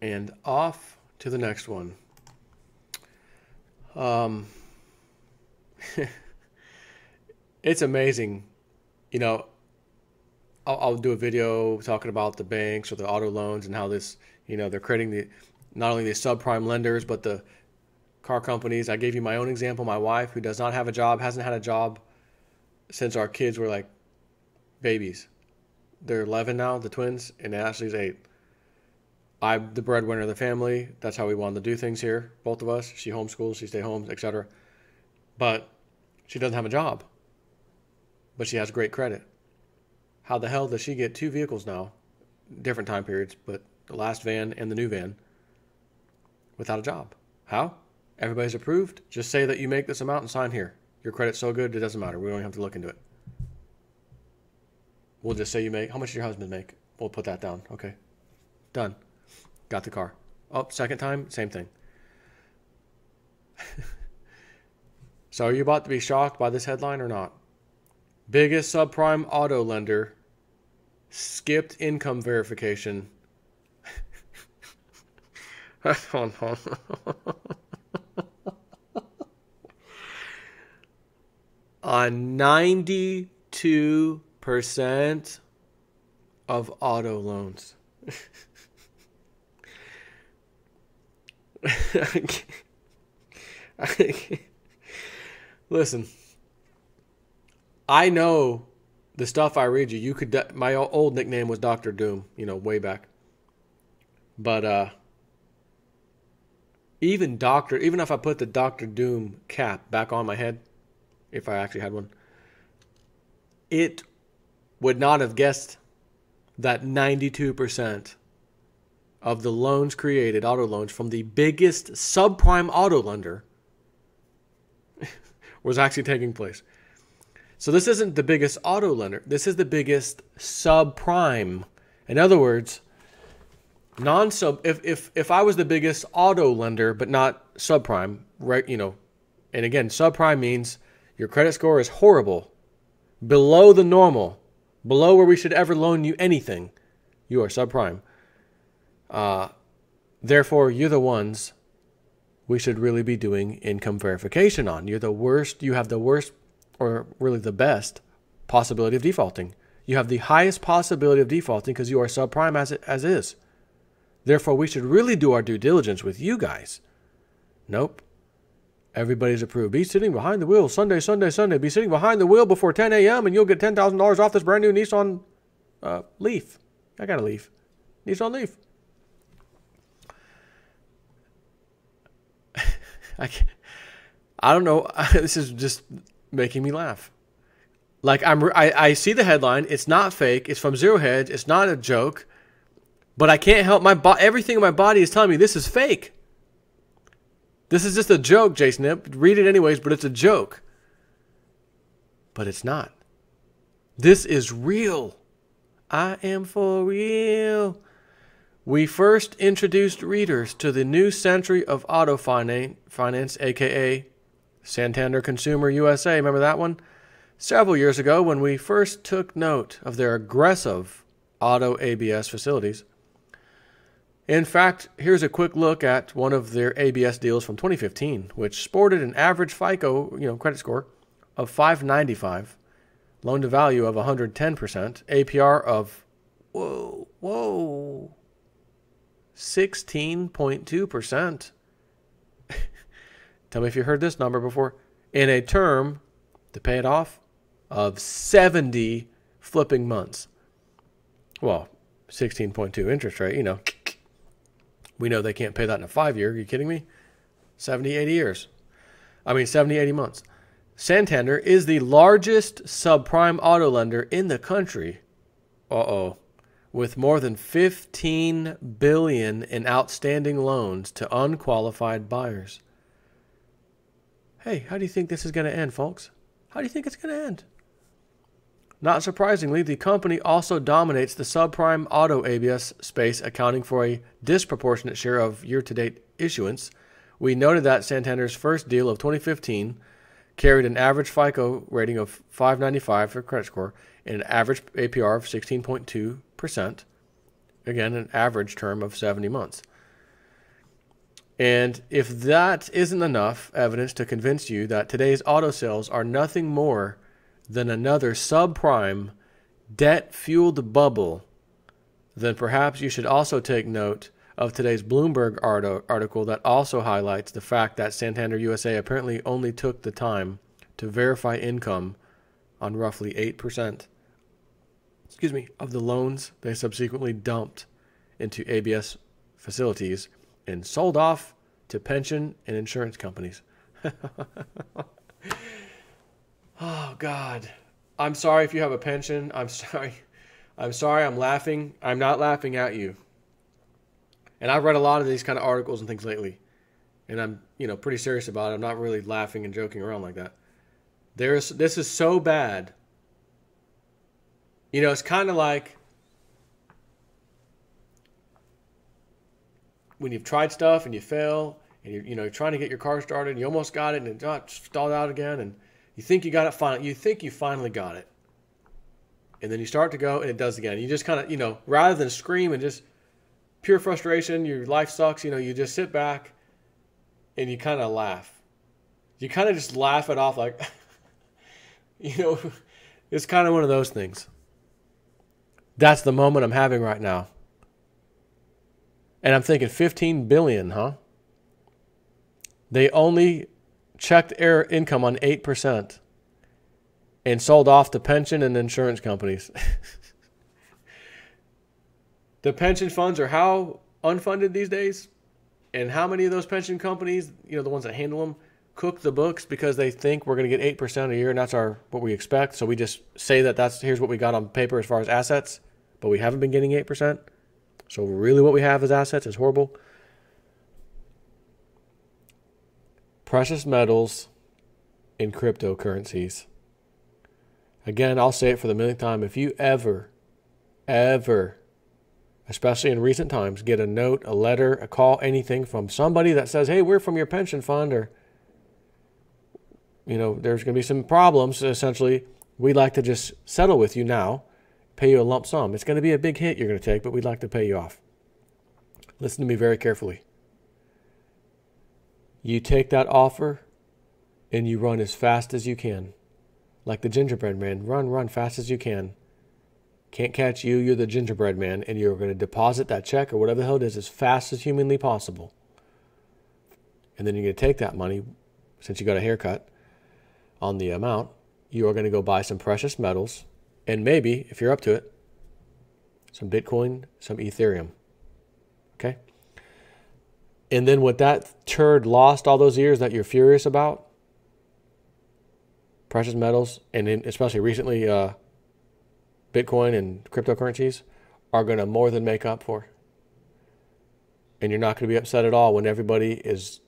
And off to the next one. It's amazing. You know, I'll do a video talking about the banks or the auto loans and how this, they're creating not only the subprime lenders, but the car companies. I gave you my own example. My wife, who does not have a job, hasn't had a job since our kids were like babies. They're 11 now, the twins, and Ashley's 8. I'm the breadwinner of the family. That's how we wanted to do things here, both of us. She homeschools, she stays home, etc. But she doesn't have a job. But she has great credit. How the hell does she get 2 vehicles now, different time periods, but the last van and the new van, without a job? How? Everybody's approved. Just say that you make this amount and sign here. Your credit's so good, it doesn't matter. We don't even have to look into it. We'll just say you make, how much does your husband make? We'll put that down. Okay. Done. Got the car. Oh, second time, same thing. So are you about to be shocked by this headline or not? Biggest subprime auto lender skipped income verification. On 92% of auto loans. Listen, I know the stuff I read you. You could. My old nickname was Dr. Doom, way back. But even if I put the Dr. Doom cap back on my head, if I actually had one, it would not have guessed that 92% of the loans created, auto loans, from the biggest subprime auto lender was actually taking place. So this isn't the biggest auto lender. This is the biggest subprime. In other words, if I was the biggest auto lender but not subprime, right? And again, subprime means your credit score is horrible, below the normal, below where we should ever loan you anything. You are subprime. Therefore, you're the ones we should really be doing income verification on. You're the worst. You have the worst, or really the best, possibility of defaulting. You have the highest possibility of defaulting because you are subprime as is. Therefore, we should really do our due diligence with you guys. Nope. Everybody's approved. Be sitting behind the wheel Sunday. Be sitting behind the wheel before 10 a.m. and you'll get $10,000 off this brand new Nissan Leaf. I got a Leaf. Nissan Leaf. I don't know. This is just making me laugh. Like I see the headline. It's not fake. It's from Zero Hedge. It's not a joke. But I can't help everything in my body is telling me this is fake. This is just a joke, Jason. Read it anyways, but it's a joke. But it's not. This is real. I am for real. We first introduced readers to the new century of auto finance, aka Santander Consumer USA. Remember that one? Several years ago when we first took note of their aggressive auto ABS facilities. In fact, here's a quick look at one of their ABS deals from 2015, which sported an average FICO, credit score of 595, loan to value of 110%, APR of 16.2%. Tell me if you heard this number before. In a term to pay it off of 70 flipping months. Well, 16.2 interest rate, We know they can't pay that in a 5-year. Are you kidding me? 70, 80 months. Santander is the largest subprime auto lender in the country. With more than $15 billion in outstanding loans to unqualified buyers. Hey, how do you think this is going to end, folks? How do you think it's going to end? Not surprisingly, the company also dominates the subprime auto ABS space, accounting for a disproportionate share of year-to-date issuance. We noted that Santander's first deal of 2015 carried an average FICO rating of 595 for credit score and an average APR of 16.2%. Again, an average term of 70 months. And if that isn't enough evidence to convince you that today's auto sales are nothing more than another subprime debt-fueled bubble, then perhaps you should also take note of today's Bloomberg article that also highlights the fact that Santander USA apparently only took the time to verify income on roughly 8%, of the loans they subsequently dumped into ABS facilities and sold off to pension and insurance companies. Oh, God. I'm sorry if you have a pension. I'm sorry. I'm laughing. I'm not laughing at you. And I've read a lot of these kind of articles and things lately. And I'm, pretty serious about it. I'm not really laughing and joking around like that. This is so bad. It's kind of like when you've tried stuff and you fail, and you're trying to get your car started, and you almost got it, and it stalled out again, and you think you got it finally. You think you finally got it, and then you start to go, and it does again. You just kind of, rather than scream and just pure frustration, your life sucks. You just sit back, and you kind of laugh. You kind of just laugh it off, like, it's kind of one of those things. That's the moment I'm having right now. And I'm thinking 15 billion, huh? They only checked their income on 8% and sold off to pension and insurance companies. The pension funds are how unfunded these days? And how many of those pension companies, the ones that handle them, cook the books because they think we're going to get 8% a year and that's what we expect. So we just say here's what we got on paper as far as assets, but we haven't been getting 8%. So really what we have as assets is horrible. Precious metals and cryptocurrencies. Again, I'll say it for the millionth time. If you ever, especially in recent times, get a note, a letter, a call, anything from somebody that says, hey, we're from your pension fund, or, there's going to be some problems, essentially, we'd like to just settle with you now, pay you a lump sum. It's going to be a big hit you're going to take, but we'd like to pay you off. Listen to me very carefully. You take that offer and you run as fast as you can. Like the gingerbread man, run fast as you can. Can't catch you, you're the gingerbread man, and you're going to deposit that check or whatever the hell it is as fast as humanly possible. And then you're going to take that money, since you got a haircut on the amount, you are going to go buy some precious metals, and maybe, if you're up to it, some Bitcoin, some Ethereum. Okay? And then what that turd lost all those years that you're furious about, precious metals, and especially recently Bitcoin and cryptocurrencies, are going to more than make up for. And you're not going to be upset at all when everybody is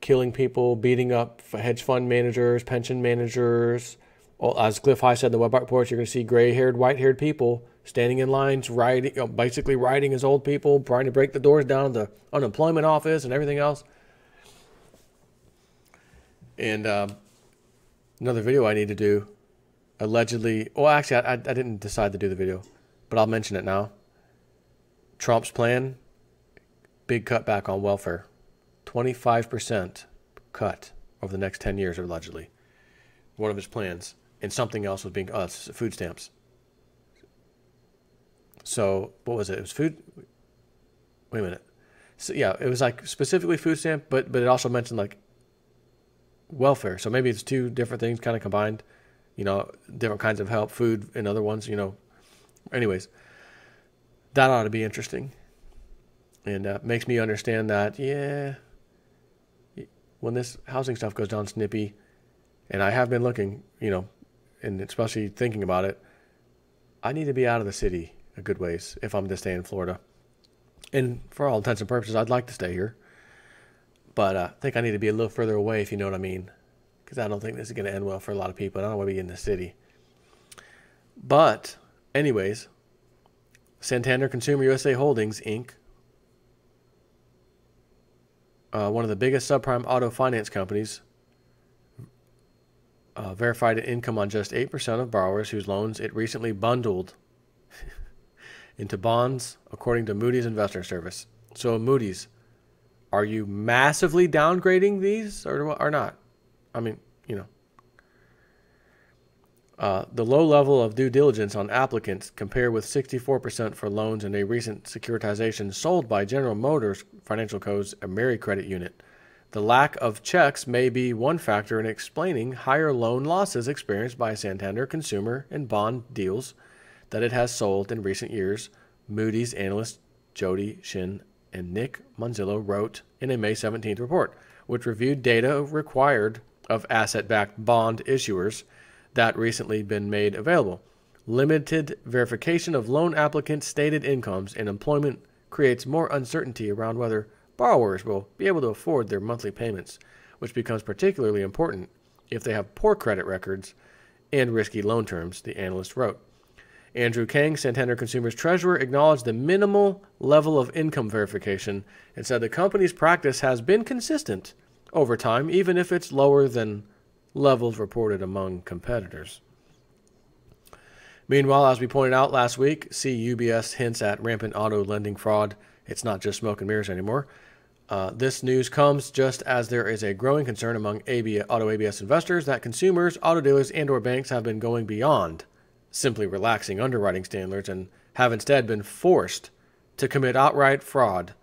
killing people, beating up hedge fund managers, pension managers. Well, as Cliff High said in the web reports, you're going to see gray-haired, white-haired people standing in lines, basically riding as old people, trying to break the doors down of the unemployment office and everything else. And another video I need to do, allegedly, well, actually, I didn't decide to do the video, but I'll mention it now. Trump's plan, big cutback on welfare. 25% cut over the next 10 years, allegedly. One of his plans. And something else was being, food stamps. So, what was it? It was food. Wait a minute. So, yeah, it was like specifically food stamp, but it also mentioned like welfare. So maybe it's two different things kind of combined, different kinds of help, food and other ones, Anyways, that ought to be interesting. And makes me understand that, when this housing stuff goes down snippy, and I have been looking, and especially thinking about it, I need to be out of the city a good ways if I'm to stay in Florida. And for all intents and purposes, I'd like to stay here. But I think I need to be a little further away, if you know what I mean. Because I don't think this is going to end well for a lot of people. I don't want to be in the city. But, anyways, Santander Consumer USA Holdings, Inc., one of the biggest subprime auto finance companies, verified an income on just 8% of borrowers whose loans it recently bundled into bonds, according to Moody's Investor Service. So Moody's, Are you massively downgrading these or not? I mean, the low level of due diligence on applicants compared with 64% for loans in a recent securitization sold by General Motors Financial Co.'s AmeriCredit unit. The lack of checks may be one factor in explaining higher loan losses experienced by Santander consumer and bond deals that it has sold in recent years, Moody's analysts Jody Shin and Nick Monzillo wrote in a May 17th report, which reviewed data required of asset-backed bond issuers that recently been made available. Limited verification of loan applicants' stated incomes and employment creates more uncertainty around whether borrowers will be able to afford their monthly payments, which becomes particularly important if they have poor credit records and risky loan terms, the analyst wrote. Andrew Kang, Santander Consumer's treasurer, acknowledged the minimal level of income verification and said the company's practice has been consistent over time, even if it's lower than levels reported among competitors. Meanwhile, as we pointed out last week, see UBS hints at rampant auto lending fraud. It's not just smoke and mirrors anymore. This news comes just as there is a growing concern among auto ABS investors that consumers, auto dealers, and/or banks have been going beyond simply relaxing underwriting standards and have instead been forced to commit outright fraud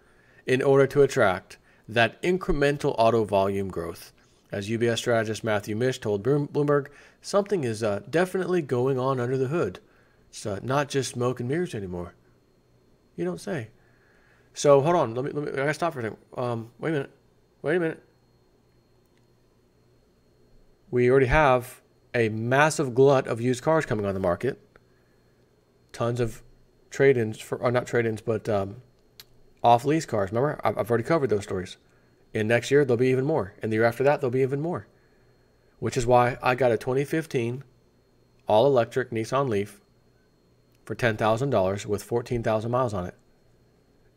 in order to attract that incremental auto volume growth. As UBS strategist Matthew Mish told Bloomberg, something is definitely going on under the hood. It's not just smoke and mirrors anymore. You don't say. So hold on, let me I gotta stop for a second. Wait a minute. We already have a massive glut of used cars coming on the market. Tons of trade-ins or not trade-ins, but off-lease cars. Remember, I've already covered those stories. And next year, there'll be even more. And the year after that, there'll be even more. Which is why I got a 2015 all-electric Nissan Leaf for $10,000 with 14,000 miles on it.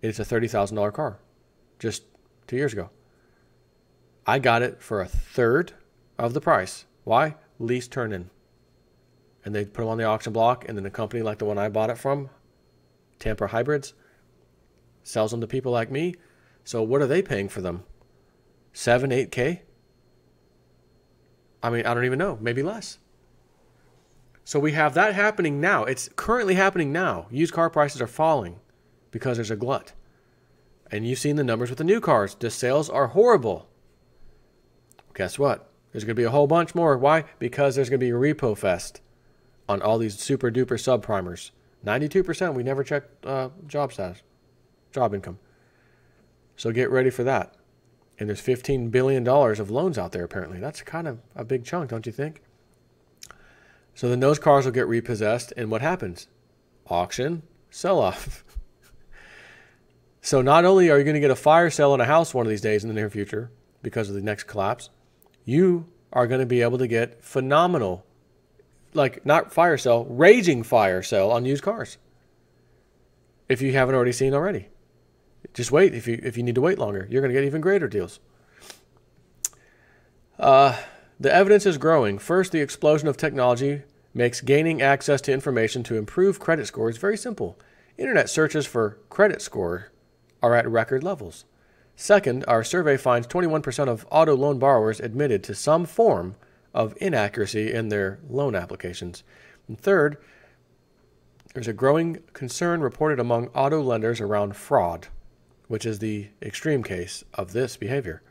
It's a $30,000 car just 2 years ago. I got it for a third of the price. Why? Lease turn-in. And they put them on the auction block, and then a company like the one I bought it from, Tampa Hybrids, sells them to people like me. So what are they paying for them? 7, 8K? I mean, I don't even know. Maybe less. So we have that happening now. It's currently happening now. Used car prices are falling because there's a glut. And you've seen the numbers with the new cars. The sales are horrible. Guess what? There's going to be a whole bunch more. Why? Because there's going to be a repo fest on all these super duper subprimers. 92%, we never checked job status, job income. So get ready for that. And there's $15 billion of loans out there, apparently. That's kind of a big chunk, don't you think? So then those cars will get repossessed, and what happens? Auction, sell-off. So not only are you going to get a fire sale on a house one of these days in the near future because of the next collapse, you are going to be able to get phenomenal, like not fire sale, raging fire sale on used cars. If you haven't already seen already. Just wait. If you need to wait longer, you're going to get even greater deals. The evidence is growing. First, the explosion of technology makes gaining access to information to improve credit scores very simple. Internet searches for credit score are at record levels. Second, our survey finds 21% of auto loan borrowers admitted to some form of inaccuracy in their loan applications. And third, there's a growing concern reported among auto lenders around fraud, which is the extreme case of this behavior.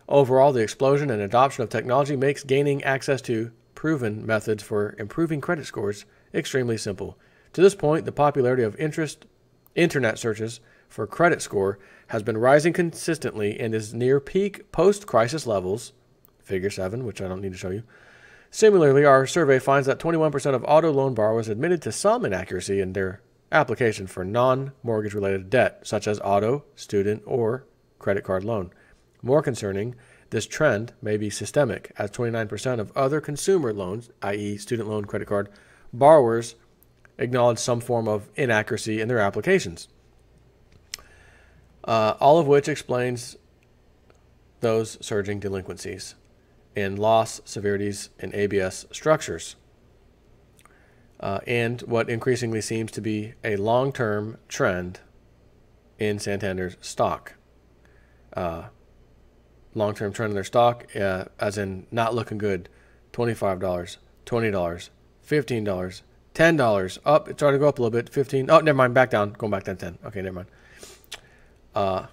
Overall, the explosion and adoption of technology makes gaining access to proven methods for improving credit scores extremely simple. To this point, the popularity of internet searches for credit score has been rising consistently and is near peak post-crisis levels, figure 7, which I don't need to show you. Similarly, our survey finds that 21% of auto loan borrowers admitted to some inaccuracy in their application for non-mortgage related debt, such as auto, student, or credit card loan. More concerning, this trend may be systemic, as 29% of other consumer loans, i.e. student loan, credit card, borrowers acknowledge some form of inaccuracy in their applications. All of which explains those surging delinquencies in loss severities and ABS structures. And what increasingly seems to be a long-term trend in Santander's stock. long-term trend in their stock, as in not looking good. $25, $20, $15, $10. Up, it started to go up a little bit. 15. Oh, never mind. Back down. Going back down 10. Okay, never mind.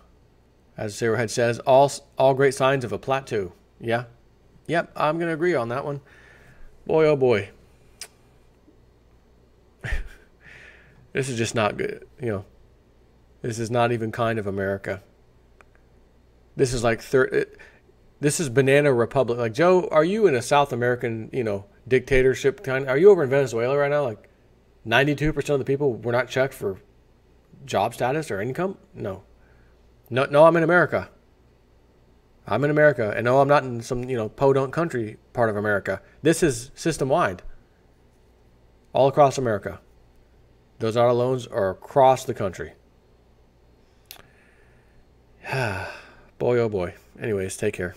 As Zero Head says, all great signs of a plateau. Yeah. Yep, I'm going to agree on that one. Boy, oh boy. This is just not good. This is not even kind of America. This is like this is Banana Republic. Like, Joe, are you in a South American, dictatorship kind? Are you over in Venezuela right now? Like 92% of the people were not checked for job status or income? No, I'm in America. I'm in America. And no, I'm not in some, podunk country part of America. This is system-wide. All across America. Those auto loans are across the country. Boy, oh boy. Anyways, take care.